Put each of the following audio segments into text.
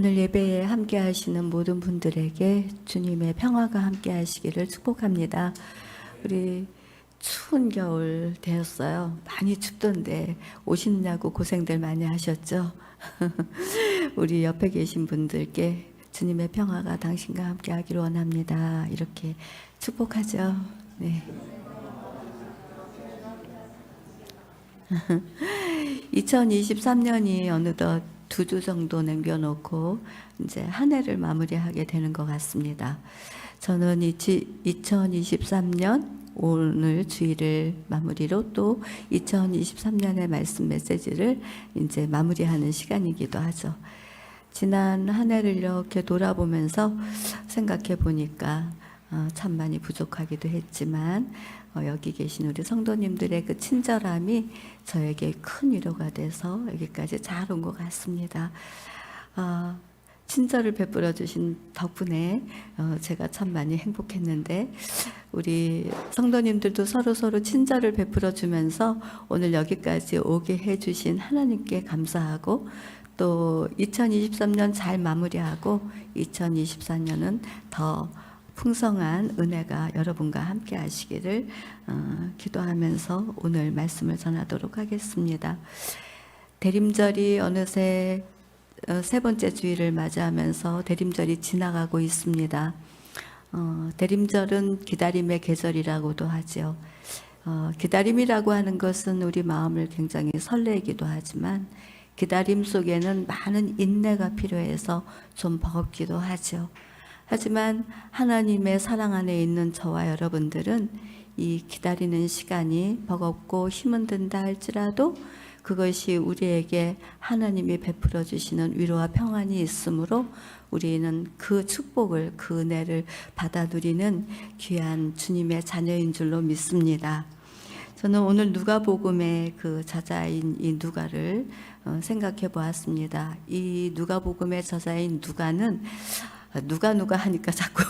오늘 예배에 함께 하시는 모든 분들에게 주님의 평화가 함께 하시기를 축복합니다. 우리 추운 겨울 되었어요. 많이 춥던데 오시느냐고 고생들 많이 하셨죠? 우리 옆에 계신 분들께 주님의 평화가 당신과 함께 하기를 원합니다. 이렇게 축복하죠. 네. 2023년이 어느덧 2주 정도 남겨놓고 이제 한 해를 마무리하게 되는 것 같습니다. 저는 2023년 오늘 주일을 마무리로 또 2023년의 말씀 메시지를 이제 마무리하는 시간이기도 하죠. 지난 한 해를 이렇게 돌아보면서 생각해 보니까 참 많이 부족하기도 했지만 여기 계신 우리 성도님들의 그 친절함이 저에게 큰 위로가 돼서 여기까지 잘 온 것 같습니다. 친절을 베풀어 주신 덕분에 제가 참 많이 행복했는데 우리 성도님들도 서로 친절을 베풀어 주면서 오늘 여기까지 오게 해주신 하나님께 감사하고 또 2023년 잘 마무리하고 2024년은 더 풍성한 은혜가 여러분과 함께 하시기를 기도하면서 오늘 말씀을 전하도록 하겠습니다. 대림절이 어느새 세 번째 주일을 맞이하면서 대림절이 지나가고 있습니다. 대림절은 기다림의 계절이라고도 하죠. 기다림이라고 하는 것은 우리 마음을 굉장히 설레기도 하지만 기다림 속에는 많은 인내가 필요해서 좀 버겁기도 하죠. 하지만 하나님의 사랑 안에 있는 저와 여러분들은 이 기다리는 시간이 버겁고 힘은 든다 할지라도 그것이 우리에게 하나님이 베풀어 주시는 위로와 평안이 있으므로 우리는 그 축복을, 그 은혜를 받아 누리는 귀한 주님의 자녀인 줄로 믿습니다. 저는 오늘 누가복음의 그 저자인 이 누가를 생각해 보았습니다. 이 누가복음의 저자인 누가는 누가 하니까 자꾸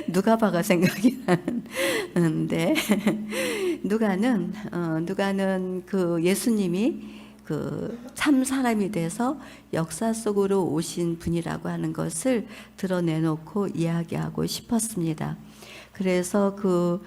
누가바가 생각이 나는데 누가는 그 예수님이 그 참 사람이 돼서 역사 속으로 오신 분이라고 하는 것을 드러내놓고 이야기하고 싶었습니다. 그래서 그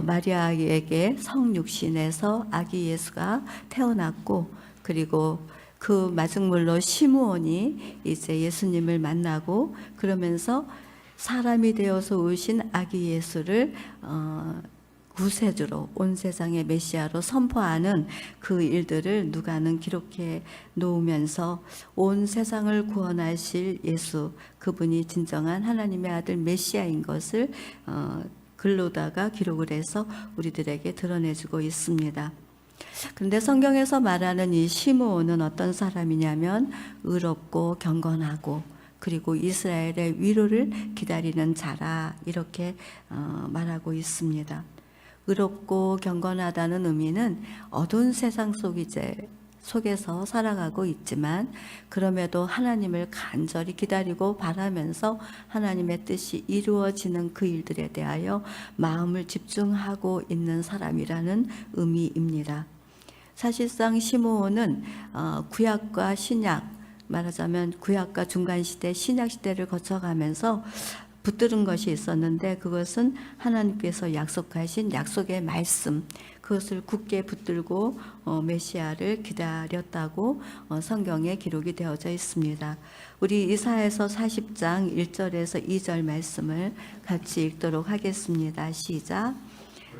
마리아에게 성육신에서 아기 예수가 태어났고 그리고 그 마중물로 시므온이 이제 예수님을 만나고 그러면서 사람이 되어서 오신 아기 예수를 구세주로 온 세상의 메시아로 선포하는 그 일들을 누가는 기록해 놓으면서 온 세상을 구원하실 예수, 그분이 진정한 하나님의 아들 메시아인 것을 글로다가 기록을 해서 우리들에게 드러내주고 있습니다. 그런데 성경에서 말하는 이 시므온은 어떤 사람이냐면 의롭고 경건하고 그리고 이스라엘의 위로를 기다리는 자라 이렇게 말하고 있습니다. 의롭고 경건하다는 의미는 어두운 세상 속에서 살아가고 있지만 그럼에도 하나님을 간절히 기다리고 바라면서 하나님의 뜻이 이루어지는 그 일들에 대하여 마음을 집중하고 있는 사람이라는 의미입니다. 사실상 시므온은 구약과 신약, 말하자면 구약과 중간시대, 신약시대를 거쳐가면서 붙들은 것이 있었는데 그것은 하나님께서 약속하신 약속의 말씀, 그것을 굳게 붙들고 메시아를 기다렸다고 성경에 기록이 되어져 있습니다. 우리 이사야서 40장 1절에서 2절 말씀을 같이 읽도록 하겠습니다. 시작.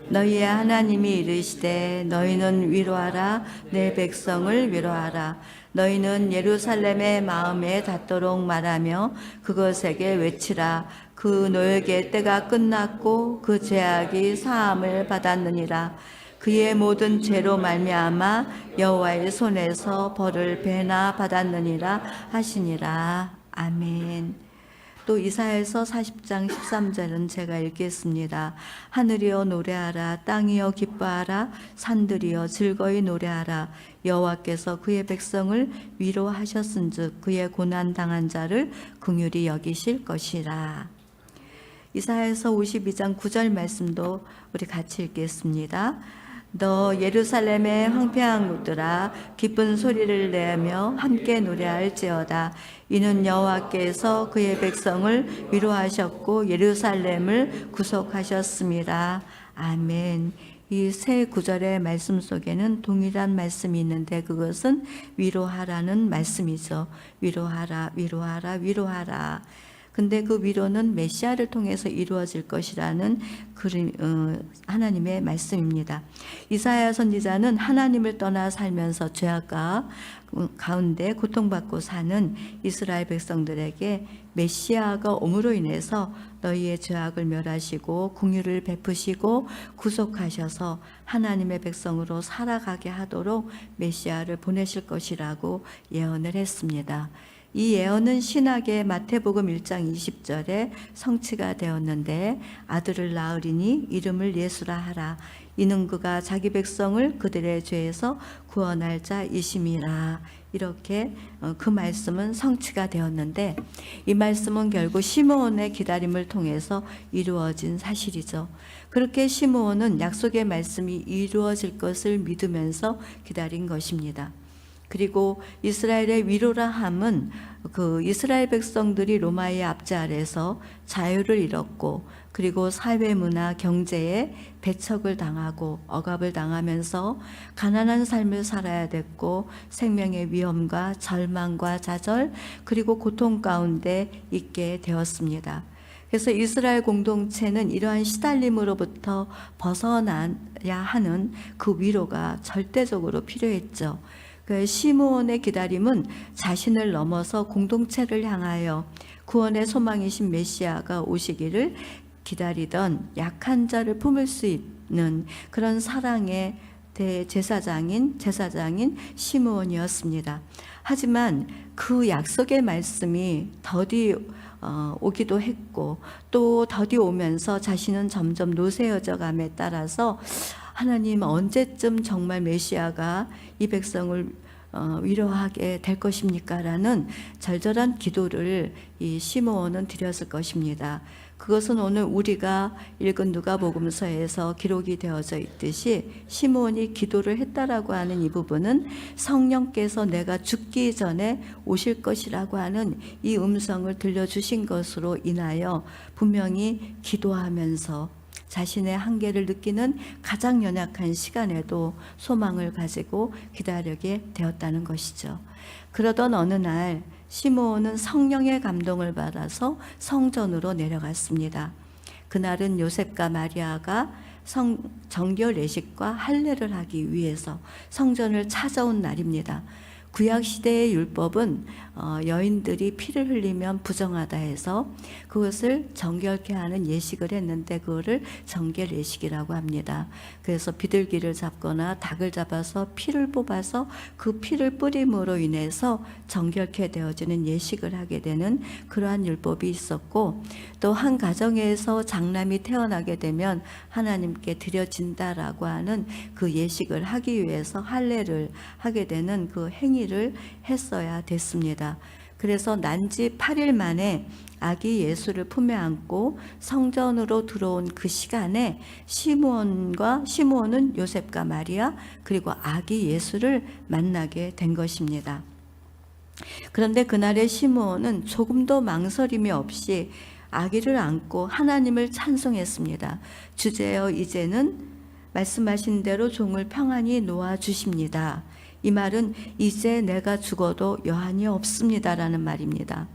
너희의 하나님이 이르시되 너희는 위로하라 내 백성을 위로하라. 너희는 예루살렘의 마음에 닿도록 말하며 그것에게 외치라. 그 노역의 때가 끝났고 그 죄악이 사함을 받았느니라. 그의 모든 죄로 말미암아 여호와의 손에서 벌을 배나 받았느니라 하시니라. 아멘. 또 이사야서 40장 13절은 제가 읽겠습니다. 하늘이여 노래하라. 땅이여 기뻐하라. 산들이여 즐거이 노래하라. 여호와께서 그의 백성을 위로하셨은즉 그의 고난 당한 자를 긍휼히 여기실 것이라. 이사야서 52장 9절 말씀도 우리 같이 읽겠습니다. 너 예루살렘의 황폐한 곳들아 기쁜 소리를 내며 함께 노래할지어다. 이는 여호와께서 그의 백성을 위로하셨고 예루살렘을 구속하셨습니다. 아멘. 이 세 구절의 말씀 속에는 동일한 말씀이 있는데 그것은 위로하라는 말씀이죠. 위로하라, 위로하라, 위로하라. 근데 그 위로는 메시아를 통해서 이루어질 것이라는 하나님의 말씀입니다. 이사야 선지자는 하나님을 떠나 살면서 죄악 가운데 고통받고 사는 이스라엘 백성들에게 메시아가 옴으로 인해서 너희의 죄악을 멸하시고 긍휼을 베푸시고 구속하셔서 하나님의 백성으로 살아가게 하도록 메시아를 보내실 것이라고 예언을 했습니다. 이 예언은 신학의 마태복음 1장 20절에 성취가 되었는데 아들을 낳으리니 이름을 예수라 하라. 이는 그가 자기 백성을 그들의 죄에서 구원할 자이심이라. 이렇게 그 말씀은 성취가 되었는데 이 말씀은 결국 시므온의 기다림을 통해서 이루어진 사실이죠. 그렇게 시므온은 약속의 말씀이 이루어질 것을 믿으면서 기다린 것입니다. 그리고 이스라엘의 위로라 함은 그 이스라엘 백성들이 로마의 압제 아래서 자유를 잃었고 그리고 사회 문화 경제에 배척을 당하고 억압을 당하면서 가난한 삶을 살아야 됐고 생명의 위험과 절망과 좌절 그리고 고통 가운데 있게 되었습니다. 그래서 이스라엘 공동체는 이러한 시달림으로부터 벗어나야 하는 그 위로가 절대적으로 필요했죠. 그 시므온의 기다림은 자신을 넘어서 공동체를 향하여 구원의 소망이신 메시아가 오시기를 기다리던 약한 자를 품을 수 있는 그런 사랑의 제사장인 시므온이었습니다. 하지만 그 약속의 말씀이 더디 오기도 했고 또 더디 오면서 자신은 점점 노쇠어져 감에 따라서 하나님 언제쯤 정말 메시아가 이 백성을 위로하게 될 것입니까? 라는 절절한 기도를 이 시므온은 드렸을 것입니다. 그것은 오늘 우리가 읽은 누가복음서에서 기록이 되어져 있듯이 시므온이 기도를 했다라고 하는 이 부분은 성령께서 내가 죽기 전에 오실 것이라고 하는 이 음성을 들려주신 것으로 인하여 분명히 기도하면서 자신의 한계를 느끼는 가장 연약한 시간에도 소망을 가지고 기다리게 되었다는 것이죠. 그러던 어느 날 시므온은 성령의 감동을 받아서 성전으로 내려갔습니다. 그날은 요셉과 마리아가 정결 예식과 할례를 하기 위해서 성전을 찾아온 날입니다. 구약시대의 율법은 여인들이 피를 흘리면 부정하다 해서 그것을 정결케 하는 예식을 했는데 그거를 정결 예식이라고 합니다. 그래서 비둘기를 잡거나 닭을 잡아서 피를 뽑아서 그 피를 뿌림으로 인해서 정결케 되어지는 예식을 하게 되는 그러한 율법이 있었고 또 한 가정에서 장남이 태어나게 되면 하나님께 드려진다라고 하는 그 예식을 하기 위해서 할례를 하게 되는 그 행위를 했어야 됐습니다. 그래서 난지 8일 만에 아기 예수를 품에 안고 성전으로 들어온 그 시간에 시므온은 요셉과 마리아 그리고 아기 예수를 만나게 된 것입니다. 그런데 그날의 시므온은 조금도 망설임이 없이 아기를 안고 하나님을 찬송했습니다. 주제여 이제는 말씀하신 대로 종을 평안히 놓아 주십니다. 이 말은 이제 내가 죽어도 여한이 없습니다라는 말입니다.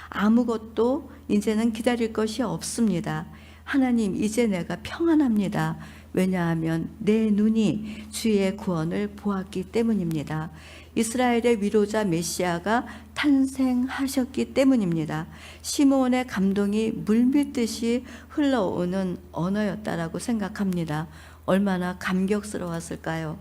아무것도 이제는 기다릴 것이 없습니다. 하나님 이제 내가 평안합니다. 왜냐하면 내 눈이 주의 구원을 보았기 때문입니다. 이스라엘의 위로자 메시아가 탄생하셨기 때문입니다. 시므온의 감동이 물밀듯이 흘러오는 언어였다라고 생각합니다. 얼마나 감격스러웠을까요?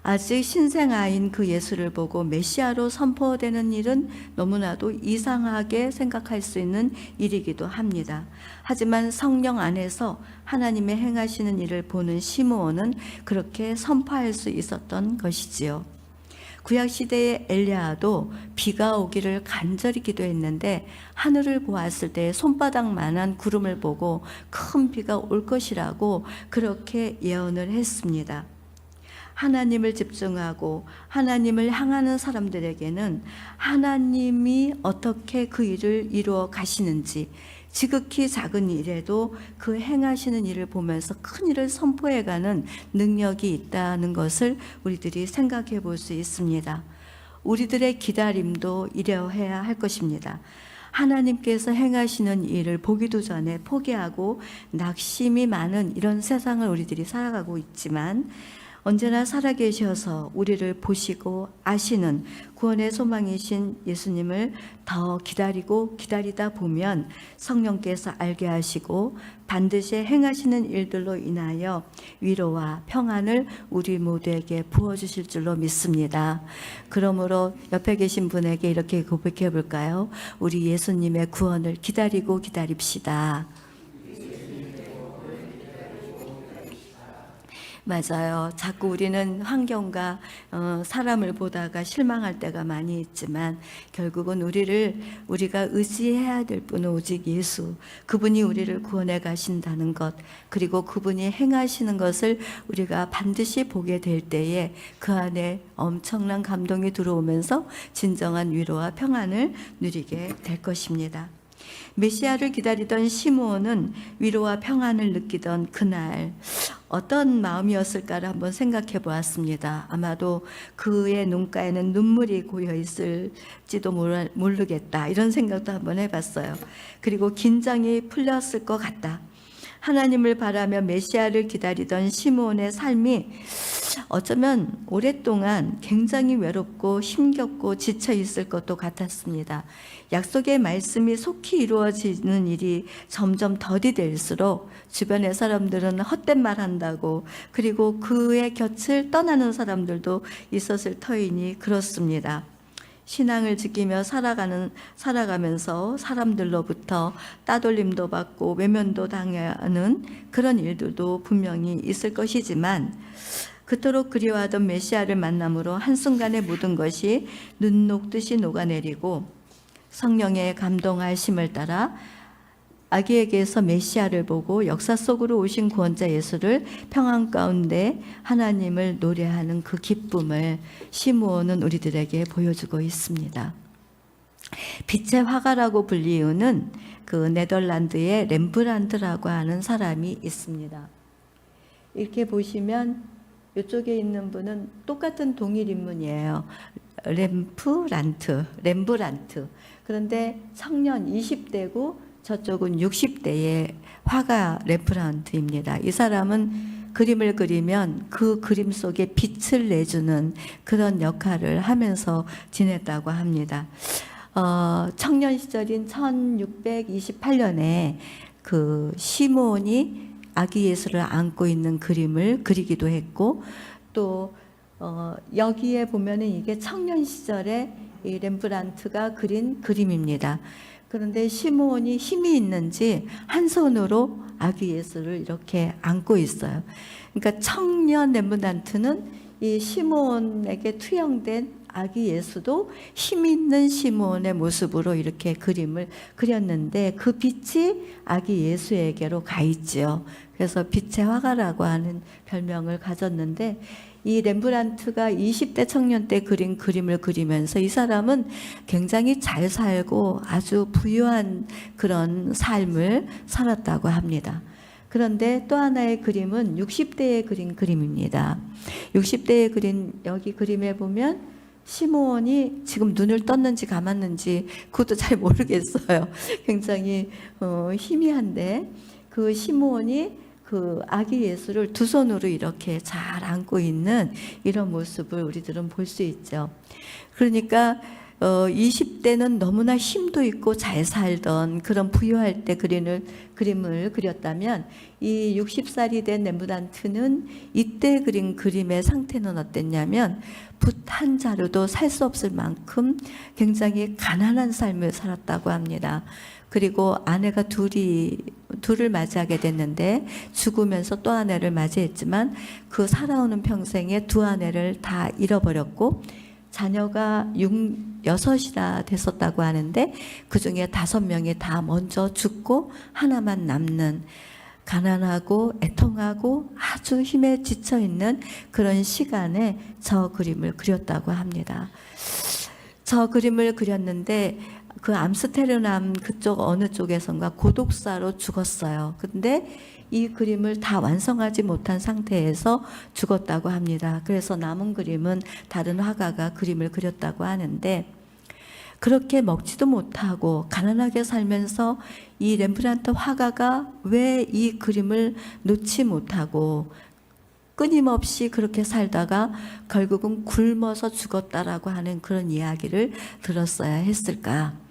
아직 신생아인 그 예수를 보고 메시아로 선포되는 일은 너무나도 이상하게 생각할 수 있는 일이기도 합니다. 하지만 성령 안에서 하나님의 행하시는 일을 보는 시므온은 그렇게 선포할 수 있었던 것이지요. 구약시대의 엘리야도 비가 오기를 간절히 기도했는데 하늘을 보았을 때 손바닥만한 구름을 보고 큰 비가 올 것이라고 그렇게 예언을 했습니다. 하나님을 집중하고 하나님을 향하는 사람들에게는 하나님이 어떻게 그 일을 이루어 가시는지, 지극히 작은 일에도 그 행하시는 일을 보면서 큰 일을 선포해가는 능력이 있다는 것을 우리들이 생각해 볼 수 있습니다. 우리들의 기다림도 이러해야 할 것입니다. 하나님께서 행하시는 일을 보기도 전에 포기하고 낙심이 많은 이런 세상을 우리들이 살아가고 있지만, 언제나 살아계셔서 우리를 보시고 아시는 구원의 소망이신 예수님을 더 기다리고 기다리다 보면 성령께서 알게 하시고 반드시 행하시는 일들로 인하여 위로와 평안을 우리 모두에게 부어주실 줄로 믿습니다. 그러므로 옆에 계신 분에게 이렇게 고백해 볼까요? 우리 예수님의 구원을 기다리고 기다립시다. 맞아요. 자꾸 우리는 환경과 사람을 보다가 실망할 때가 많이 있지만, 결국은 우리가 의지해야 될 분은 오직 예수, 그분이 우리를 구원해 가신다는 것, 그리고 그분이 행하시는 것을 우리가 반드시 보게 될 때에 그 안에 엄청난 감동이 들어오면서 진정한 위로와 평안을 누리게 될 것입니다. 메시아를 기다리던 시므온은 위로와 평안을 느끼던 그날 어떤 마음이었을까를 한번 생각해 보았습니다. 아마도 그의 눈가에는 눈물이 고여 있을지도 모르겠다, 이런 생각도 한번 해봤어요. 그리고 긴장이 풀렸을 것 같다. 하나님을 바라며 메시아를 기다리던 시므온의 삶이 어쩌면 오랫동안 굉장히 외롭고 힘겹고 지쳐 있을 것도 같았습니다. 약속의 말씀이 속히 이루어지는 일이 점점 더디 될수록 주변의 사람들은 헛된 말 한다고, 그리고 그의 곁을 떠나는 사람들도 있었을 터이니 그렇습니다. 신앙을 지키며 살아가면서 사람들로부터 따돌림도 받고 외면도 당하는 그런 일들도 분명히 있을 것이지만, 그토록 그리워하던 메시아를 만남으로 한순간에 모든 것이 눈 녹듯이 녹아내리고 성령의 감동하심을 따라 아기에게서 메시아를 보고 역사 속으로 오신 구원자 예수를 평안 가운데 하나님을 노래하는 그 기쁨을 시므온은 우리들에게 보여주고 있습니다. 빛의 화가라고 불리우는 그 네덜란드의 렘브란트라고 하는 사람이 있습니다. 이렇게 보시면 이쪽에 있는 분은 똑같은 동일 인물이에요. 렘브란트. 그런데 청년 20대고 저쪽은 60대의 화가 렘브란트입니다. 이 사람은 그림을 그리면 그 그림 속에 빛을 내주는 그런 역할을 하면서 지냈다고 합니다. 청년 시절인 1628년에 그 시므온이 아기 예수를 안고 있는 그림을 그리기도 했고, 또 여기에 보면은 이게 청년 시절에 이 렘브란트가 그린 그림입니다. 그런데 시므온이 힘이 있는지 한 손으로 아기 예수를 이렇게 안고 있어요. 그러니까 청년 렘브란트는 이 시므온에게 투영된 아기 예수도 힘 있는 시므온의 모습으로 이렇게 그림을 그렸는데, 그 빛이 아기 예수에게로 가 있지요. 그래서 빛의 화가라고 하는 별명을 가졌는데, 이 렘브란트가 20대 청년 때 그린 그림을 그리면서 이 사람은 굉장히 잘 살고 아주 부유한 그런 삶을 살았다고 합니다. 그런데 또 하나의 그림은 60대에 그린 그림입니다. 60대에 그린 여기 그림에 보면 시므온이 지금 눈을 떴는지 감았는지 그것도 잘 모르겠어요. 굉장히 희미한데, 그 시므온이 그 아기 예수를 두 손으로 이렇게 잘 안고 있는 이런 모습을 우리들은 볼 수 있죠. 그러니까 20대는 너무나 힘도 있고 잘 살던 그런 부유할 때 그림을 그렸다면, 이 60살이 된 렘브란트는 이때 그린 그림의 상태는 어땠냐면 붓 한 자루도 살 수 없을 만큼 굉장히 가난한 삶을 살았다고 합니다. 그리고 아내가 둘을 맞이하게 됐는데 죽으면서 또 아내를 맞이했지만 그 살아오는 평생에 두 아내를 다 잃어버렸고, 자녀가 6이나 됐었다고 하는데 그 중에 5명이 다 먼저 죽고 하나만 남는, 가난하고 애통하고 아주 힘에 지쳐 있는 그런 시간에 저 그림을 그렸다고 합니다. 저 그림을 그렸는데 그 암스테르담 그쪽 어느 쪽에선가 고독사로 죽었어요. 근데 이 그림을 다 완성하지 못한 상태에서 죽었다고 합니다. 그래서 남은 그림은 다른 화가가 그림을 그렸다고 하는데, 그렇게 먹지도 못하고 가난하게 살면서 이 렘브란트 화가가 왜 이 그림을 놓지 못하고 끊임없이 그렇게 살다가 결국은 굶어서 죽었다라고 하는 그런 이야기를 들었어야 했을까?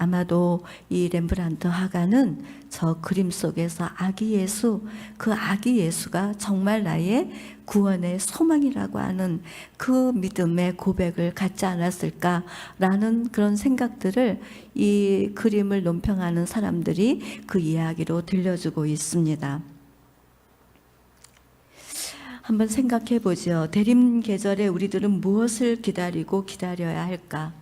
아마도 이 렘브란트 화가는 저 그림 속에서 아기 예수, 그 아기 예수가 정말 나의 구원의 소망이라고 하는 그 믿음의 고백을 갖지 않았을까라는 그런 생각들을 이 그림을 논평하는 사람들이 그 이야기로 들려주고 있습니다. 한번 생각해 보죠. 대림 계절에 우리들은 무엇을 기다리고 기다려야 할까?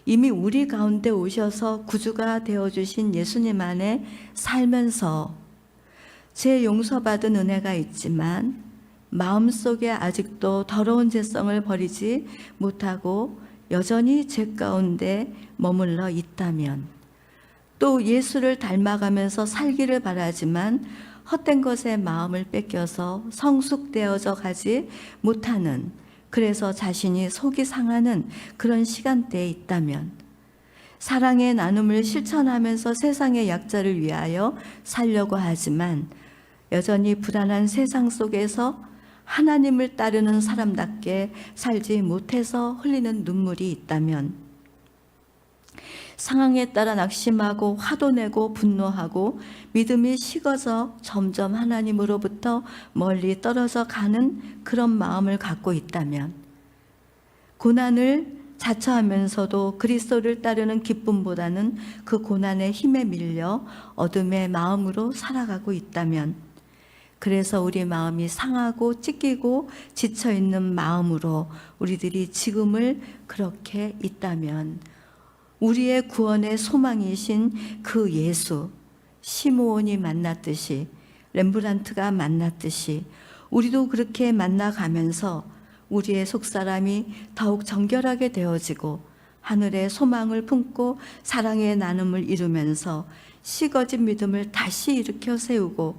이미 우리 가운데 오셔서 구주가 되어주신 예수님 안에 살면서 제 용서받은 은혜가 있지만 마음속에 아직도 더러운 죄성을 버리지 못하고 여전히 죄 가운데 머물러 있다면, 또 예수를 닮아가면서 살기를 바라지만 헛된 것에 마음을 뺏겨서 성숙되어져 가지 못하는, 그래서 자신이 속이 상하는 그런 시간대에 있다면, 사랑의 나눔을 실천하면서 세상의 약자를 위하여 살려고 하지만 여전히 불안한 세상 속에서 하나님을 따르는 사람답게 살지 못해서 흘리는 눈물이 있다면, 상황에 따라 낙심하고 화도 내고 분노하고 믿음이 식어져 점점 하나님으로부터 멀리 떨어져 가는 그런 마음을 갖고 있다면, 고난을 자처하면서도 그리스도를 따르는 기쁨보다는 그 고난의 힘에 밀려 어둠의 마음으로 살아가고 있다면, 그래서 우리 마음이 상하고 찢기고 지쳐있는 마음으로 우리들이 지금을 그렇게 있다면, 우리의 구원의 소망이신 그 예수, 시므온이 만났듯이, 렘브란트가 만났듯이 우리도 그렇게 만나가면서 우리의 속사람이 더욱 정결하게 되어지고 하늘의 소망을 품고 사랑의 나눔을 이루면서 식어진 믿음을 다시 일으켜 세우고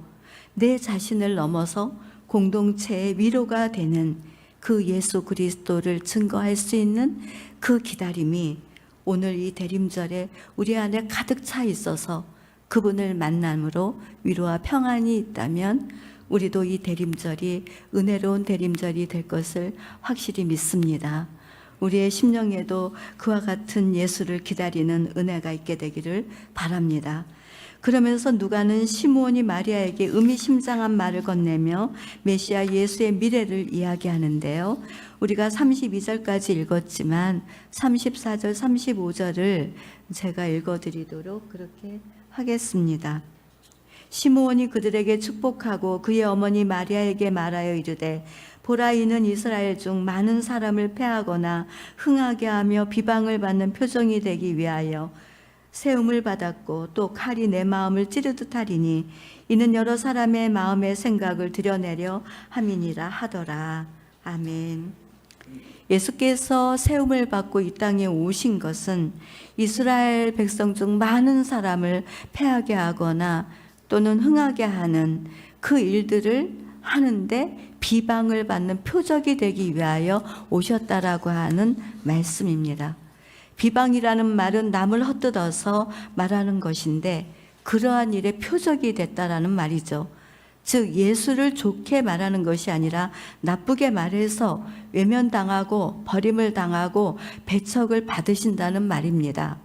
내 자신을 넘어서 공동체의 위로가 되는 그 예수 그리스도를 증거할 수 있는 그 기다림이 오늘 이 대림절에 우리 안에 가득 차 있어서 그분을 만남으로 위로와 평안이 있다면 우리도 이 대림절이 은혜로운 대림절이 될 것을 확실히 믿습니다. 우리의 심령에도 그와 같은 예수를 기다리는 은혜가 있게 되기를 바랍니다. 그러면서 누가는 시므온이 마리아에게 의미심장한 말을 건네며 메시아 예수의 미래를 이야기하는데요. 우리가 32절까지 읽었지만 34절, 35절을 제가 읽어드리도록 그렇게 하겠습니다. 시므온이 그들에게 축복하고 그의 어머니 마리아에게 말하여 이르되, 보라, 이는 이스라엘 중 많은 사람을 패하거나 흥하게 하며 비방을 받는 표정이 되기 위하여 세움을 받았고 또 칼이 내 마음을 찌르듯 하리니 이는 여러 사람의 마음의 생각을 드러내려 함이니라 하더라. 아멘. 예수께서 세움을 받고 이 땅에 오신 것은 이스라엘 백성 중 많은 사람을 패하게 하거나 또는 흥하게 하는 그 일들을 하는데 비방을 받는 표적이 되기 위하여 오셨다라고 하는 말씀입니다. 비방이라는 말은 남을 헛뜯어서 말하는 것인데 그러한 일의 표적이 됐다라는 말이죠. 즉 예수를 좋게 말하는 것이 아니라 나쁘게 말해서 외면당하고 버림을 당하고 배척을 받으신다는 말입니다.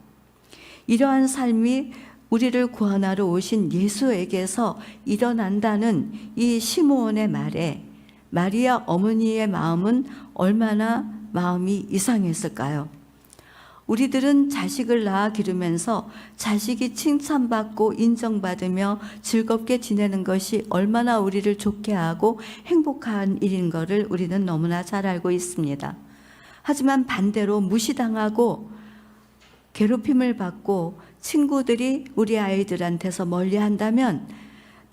이러한 삶이 우리를 구원하러 오신 예수에게서 일어난다는 이 시므온의 말에 마리아 어머니의 마음은 얼마나 마음이 이상했을까요? 우리들은 자식을 낳아 기르면서 자식이 칭찬받고 인정받으며 즐겁게 지내는 것이 얼마나 우리를 좋게 하고 행복한 일인 것을 우리는 너무나 잘 알고 있습니다. 하지만 반대로 무시당하고 괴롭힘을 받고 친구들이 우리 아이들한테서 멀리한다면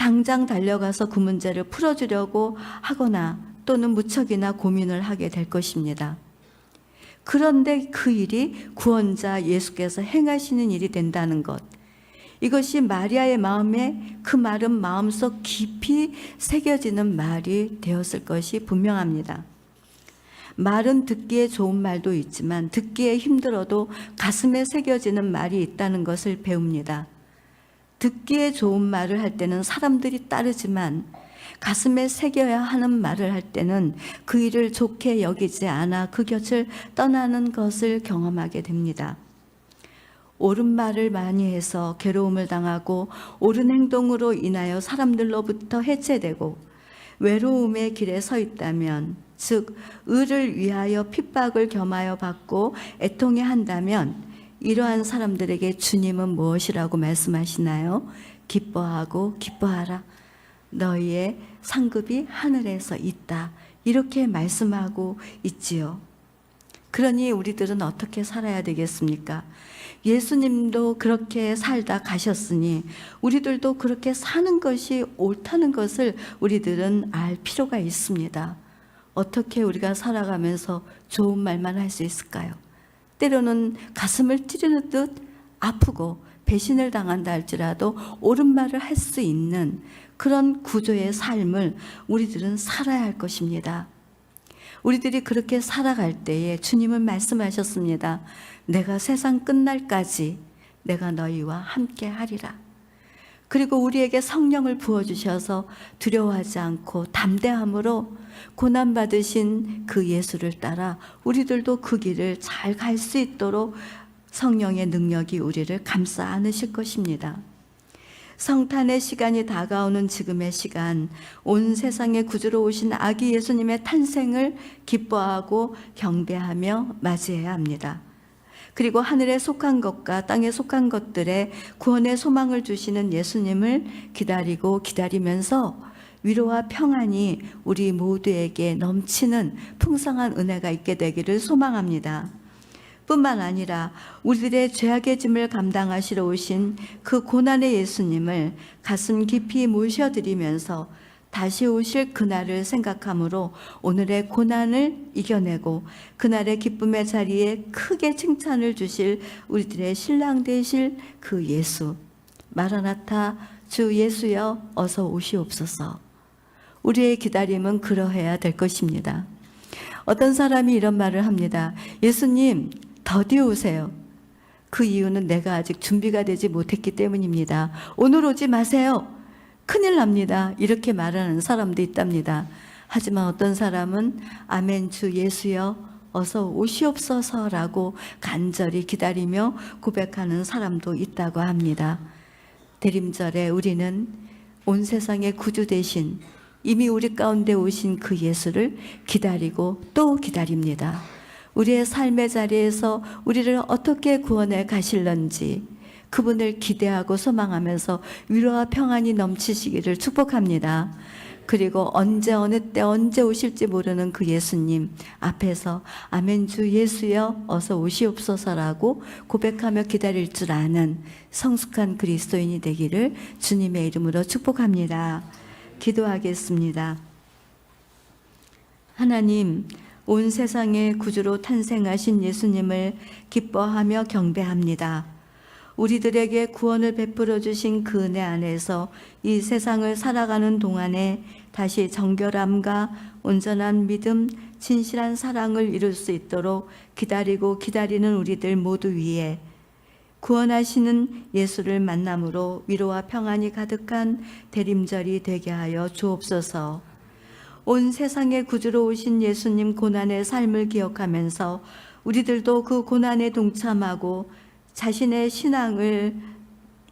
당장 달려가서 그 문제를 풀어주려고 하거나 또는 무척이나 고민을 하게 될 것입니다. 그런데 그 일이 구원자 예수께서 행하시는 일이 된다는 것, 이것이 마리아의 마음에 그 말은 마음속 깊이 새겨지는 말이 되었을 것이 분명합니다. 말은 듣기에 좋은 말도 있지만 듣기에 힘들어도 가슴에 새겨지는 말이 있다는 것을 배웁니다. 듣기에 좋은 말을 할 때는 사람들이 따르지만 가슴에 새겨야 하는 말을 할 때는 그 일을 좋게 여기지 않아 그 곁을 떠나는 것을 경험하게 됩니다. 옳은 말을 많이 해서 괴로움을 당하고 옳은 행동으로 인하여 사람들로부터 해체되고 외로움의 길에 서 있다면, 즉 의를 위하여 핍박을 겸하여 받고 애통해 한다면 이러한 사람들에게 주님은 무엇이라고 말씀하시나요? 기뻐하고 기뻐하라. 너희의 상급이 하늘에서 있다. 이렇게 말씀하고 있지요. 그러니 우리들은 어떻게 살아야 되겠습니까? 예수님도 그렇게 살다 가셨으니 우리들도 그렇게 사는 것이 옳다는 것을 우리들은 알 필요가 있습니다. 어떻게 우리가 살아가면서 좋은 말만 할 수 있을까요? 때로는 가슴을 찌르는 듯 아프고 배신을 당한다 할지라도 옳은 말을 할 수 있는 그런 구조의 삶을 우리들은 살아야 할 것입니다. 우리들이 그렇게 살아갈 때에 주님은 말씀하셨습니다. 내가 세상 끝날까지 내가 너희와 함께 하리라. 그리고 우리에게 성령을 부어주셔서 두려워하지 않고 담대함으로 고난받으신 그 예수를 따라 우리들도 그 길을 잘 갈 수 있도록 성령의 능력이 우리를 감싸 안으실 것입니다. 성탄의 시간이 다가오는 지금의 시간, 온 세상의 구주로 오신 아기 예수님의 탄생을 기뻐하고 경배하며 맞이해야 합니다. 그리고 하늘에 속한 것과 땅에 속한 것들의 구원의 소망을 주시는 예수님을 기다리고 기다리면서 위로와 평안이 우리 모두에게 넘치는 풍성한 은혜가 있게 되기를 소망합니다. 뿐만 아니라 우리들의 죄악의 짐을 감당하시러 오신 그 고난의 예수님을 가슴 깊이 모셔드리면서 다시 오실 그날을 생각함으로 오늘의 고난을 이겨내고 그날의 기쁨의 자리에 크게 칭찬을 주실 우리들의 신랑 되실 그 예수, 마라나타 주 예수여 어서 오시옵소서. 우리의 기다림은 그러해야 될 것입니다. 어떤 사람이 이런 말을 합니다. 예수님 더디 오세요. 그 이유는 내가 아직 준비가 되지 못했기 때문입니다. 오늘 오지 마세요. 큰일 납니다. 이렇게 말하는 사람도 있답니다. 하지만 어떤 사람은 아멘 주 예수여 어서 오시옵소서라고 간절히 기다리며 고백하는 사람도 있다고 합니다. 대림절에 우리는 온 세상의 구주 되신 이미 우리 가운데 오신 그 예수를 기다리고 또 기다립니다. 우리의 삶의 자리에서 우리를 어떻게 구원해 가실런지 그분을 기대하고 소망하면서 위로와 평안이 넘치시기를 축복합니다. 그리고 언제 어느 때 언제 오실지 모르는 그 예수님 앞에서 아멘 주 예수여 어서 오시옵소서라고 고백하며 기다릴 줄 아는 성숙한 그리스도인이 되기를 주님의 이름으로 축복합니다. 기도하겠습니다. 하나님, 온 세상의 구주로 탄생하신 예수님을 기뻐하며 경배합니다. 우리들에게 구원을 베풀어 주신 그 은혜 안에서 이 세상을 살아가는 동안에 다시 정결함과 온전한 믿음, 진실한 사랑을 이룰 수 있도록 기다리고 기다리는 우리들 모두 위에 구원하시는 예수를 만남으로 위로와 평안이 가득한 대림절이 되게 하여 주옵소서. 온 세상의 구주로 오신 예수님 고난의 삶을 기억하면서 우리들도 그 고난에 동참하고 자신의 신앙을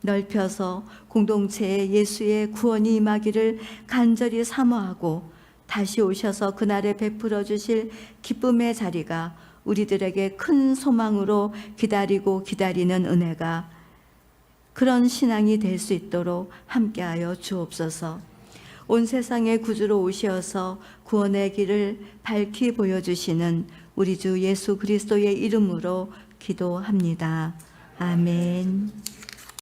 넓혀서 공동체에 예수의 구원이 임하기를 간절히 사모하고 다시 오셔서 그날에 베풀어 주실 기쁨의 자리가 우리들에게 큰 소망으로 기다리고 기다리는 은혜가 그런 신앙이 될 수 있도록 함께하여 주옵소서. 온 세상의 구주로 오셔서 구원의 길을 밝히 보여주시는 우리 주 예수 그리스도의 이름으로 기도합니다. 아멘.